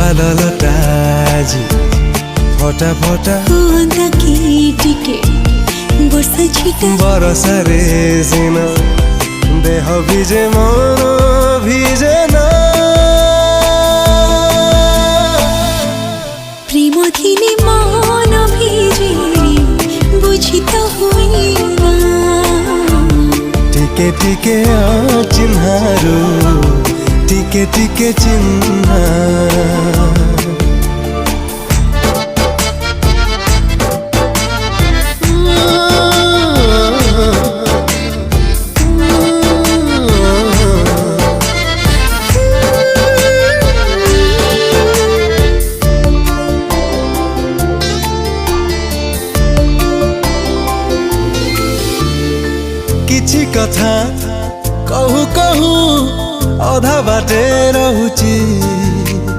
बादलटा আজি फटा फटा टिके वर्षा छिटा बरसारे जिन देह भिजे मन भिजे ना प्रेम थिले मन भिजे बुझी त हुइना टिके टिके चिन्हारू टिके टिके चिन्हा किछि कथा कहू कहू अधा बाटे रहुची